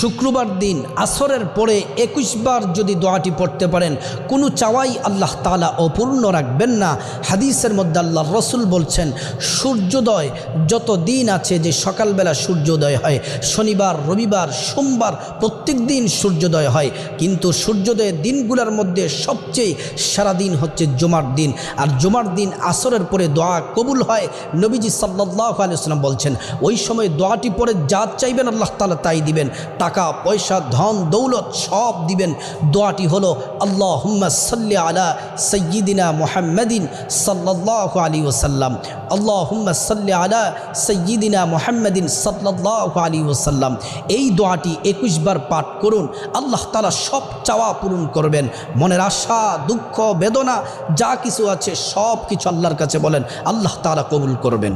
শুক্রবার দিন আসরের পরে 21 বার যদি দোয়াটি পড়তে পারেন, কোনো চাওয়াই আল্লাহ তাআলা অপূর্ণ রাখবেন না। হাদিসের মধ্যে আল্লাহ রসুল বলছেন, সূর্যোদয় যত দিন আছে, যে সকালবেলা সূর্যোদয় হয়, শনিবার, রবিবার, সোমবার, প্রত্যেক দিন সূর্যোদয় হয়, কিন্তু সূর্যোদয়ের দিনগুলোর মধ্যে সবচেয়ে সারাদিন হচ্ছে জুমার দিন। আর জুমার দিন আসরের পরে দোয়া কবুল হয়। নবীজি সাল্লাল্লাহু আলাইহি ওয়াসাল্লাম বলছেন, ওই সময় দোয়াটি পরে যা চাইবেন আল্লাহ তাআলা তাই দিবেন, টাকা পয়সা ধন দৌলত সব দিবেন। দোয়াটি হলো, আল্লাহুম্মা সাল্লি আলা সাইয়্যিদিনা মুহাম্মাদিন সাল্লাল্লাহু আলাইহি ওয়াসাল্লাম, আল্লাহুম্মা সাল্লি আলা সাইয়্যিদিনা মুহাম্মাদিন সাল্লাল্লাহু আলাইহি ওয়াসাল্লাম। এই দোয়াটি 21 বার পাঠ করুন, আল্লাহ তাআলা সব চাওয়া পূরণ করবেন। মনের আশা, দুঃখ, বেদনা যা কিছু আছে সব কিছু আল্লাহর কাছে বলেন, আল্লাহ তাআলা কবুল করবেন।